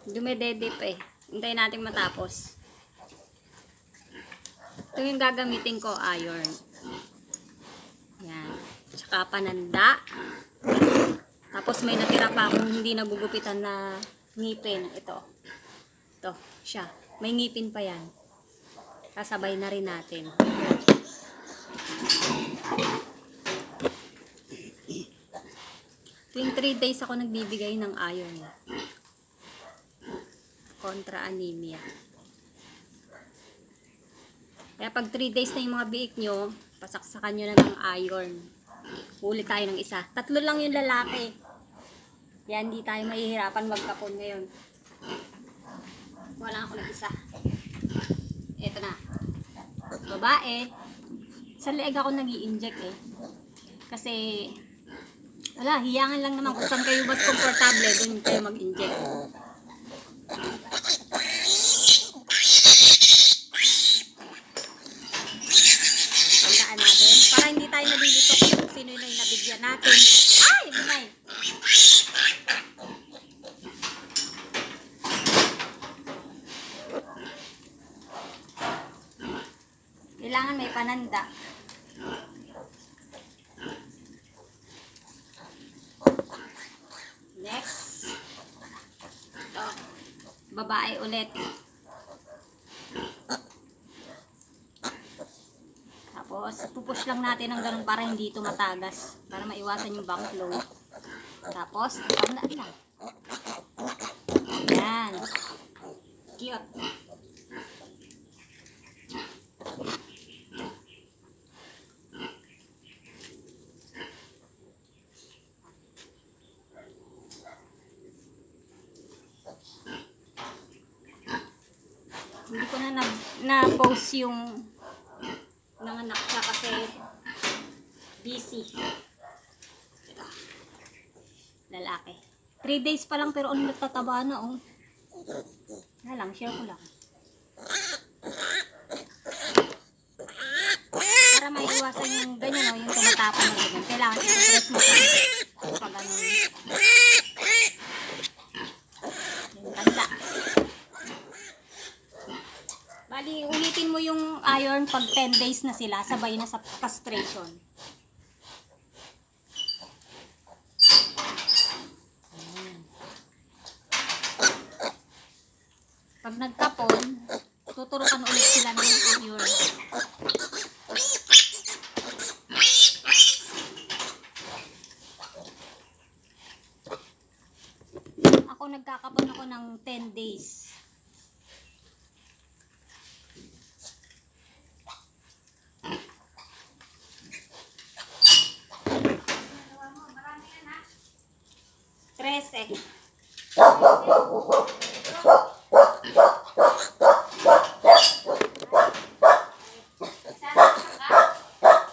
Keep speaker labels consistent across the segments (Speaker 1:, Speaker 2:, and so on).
Speaker 1: Dumededip eh. Hintayin natin matapos. Ito yung gagamitin ko, iron. Yan. Tsaka pananda. Tapos may natira pa akong hindi nagugupitan na ngipin. Ito. Ito, siya. May ngipin pa yan. Kasabay na rin natin. Tuwing 3 days ako nagbibigay ng iron. Kontra anemia. Kaya pag 3 days na yung mga biik nyo, pasaksakan nyo na ng iron. Huli tayo ng isa. 3 lang yung lalaki. Kaya hindi tayo mahihirapan magkapon ngayon. Wala ako ng isa. Ito na. Babae. Sa leeg ako nag-i-inject eh. Kasi, wala, hiyangan lang naman kung saan kayo mas komportable, doon kayo mag-inject. Tandaan natin. Para hindi tayo nalilito kung sino yung nabigyan natin. Ay! Hinay! Kailangan may pananda. Next. Ito. Babae ulit. Tapos, pupush lang natin ng ganun para hindi ito matagas. Para maiwasan yung back flow. Tapos, panda lang. Ayan. Cute. Hindi ko na-post yung nanganak siya kasi busy. Ito. Lalaki. 3 days pa lang pero ang nagtataba na oh. Na lang, share ko lang. Para maiwasan yung ganyan oh, yung tumatapon na ganyan. Kailangan i-press mo pa. Pag ano. Yung tanda. Bali, ulitin mo yung iron pag 10 days na sila, sabay na sa castration. Pag nagkapon, tuturukan ulit sila ng iron. Ako nagkakapon ako ng 10 days. Trece.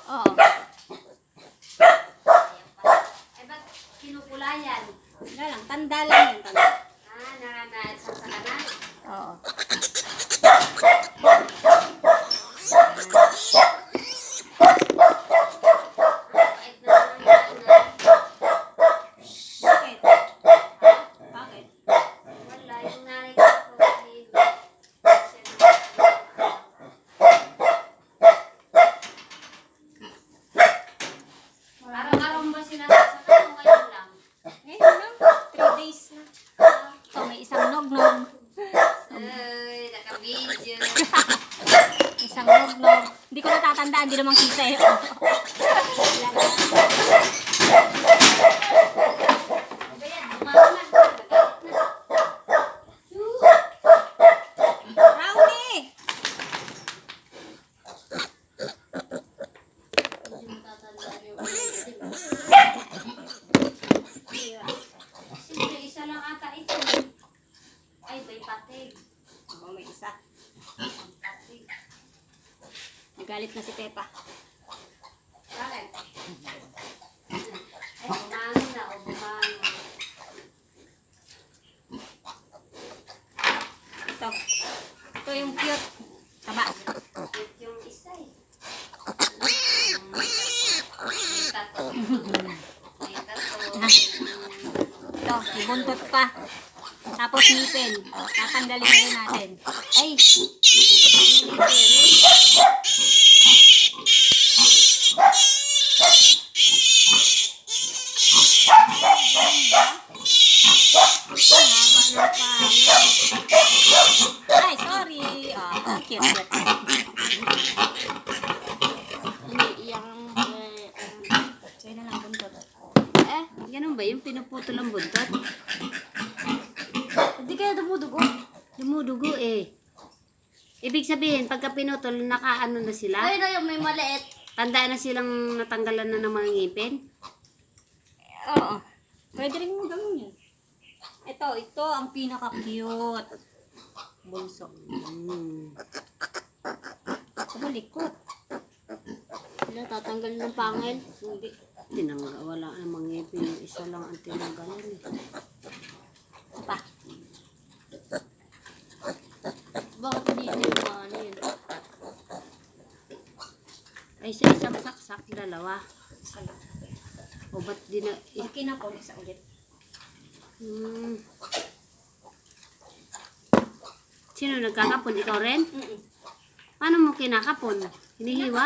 Speaker 1: Oo. Eh, ba't kinukulayan? Wala lang, tanda lang yun. Tanda. Naranasan sa kanan? Oo. Araw-araw ba sinasaksakan o ngayon lang? Ngayon lang, 3 days na. So, may isang nog-nog. Ay, naka-video. Isang nog-nog. Hindi ko natatandaan, hindi naman kita eh. Siyempre, isa lang ata ito. Ay, may patig. Oo, may isa. Patig. Nagalit na si Pepa. Bakit? Ay, bumangin na o bumangin. Ito. Ito yung cute. Taba. Cute yung isa eh. May tato. May tato. Ito, buntot pa. Tapos ngipin. Tatanggalin na rin natin.
Speaker 2: Ay! Hindi pwede.
Speaker 1: Haba ng pangit. Ay, sorry. Oh, cute.
Speaker 2: Hindi yung...
Speaker 1: Sa'yo na lang buntot.
Speaker 2: Eh, ganun ba yung pinuputol ang buntot?
Speaker 1: Hindi kaya dumudugo. Dumudugo eh. Ibig sabihin, pagka pinutol, nakaano na sila?
Speaker 2: Ay, na yung may maliit.
Speaker 1: Tandaan na silang natanggalan na ng mga ngipin?
Speaker 2: Oo.
Speaker 1: Pwede rin mo gawin yun. Ito ang pinaka-cute. Bunso. Sa balikot.
Speaker 2: Wala, tatanggal ng pangil.
Speaker 1: Hindi. Tinanggal. Wala namang ngipin. Yung isa lang ang tinanggalan eh. Pa.
Speaker 2: Bakit hindi yung ano yun?
Speaker 1: Ay, sa isang saksak, dalawa.
Speaker 2: Isa lang.
Speaker 1: O ba't di na...
Speaker 2: Pag kinapon, isa ulit.
Speaker 1: Sino nagkakapon? Ikaw rin?
Speaker 2: Mm-mm.
Speaker 1: Paano mo kinakapon? Hinihiwa?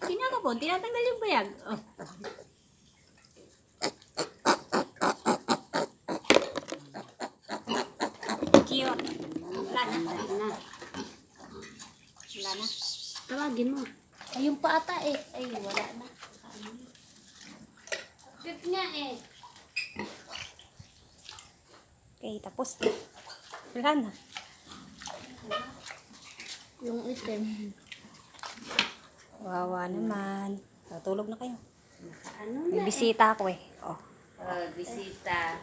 Speaker 2: Kinakapon, tinatanggal yung bayag. Oh.
Speaker 1: Cute.
Speaker 2: Wala na.
Speaker 1: Wala na.
Speaker 2: Wala na.
Speaker 1: Tawagin mo.
Speaker 2: Ay, yung paata eh. Ay, wala na.
Speaker 1: Cute nga eh.
Speaker 2: Okay, tapos. Wala na. Yung itim. Wawa naman. Natulog na kayo.
Speaker 1: Ano
Speaker 2: May bisita ako eh. Oh.
Speaker 1: bisita.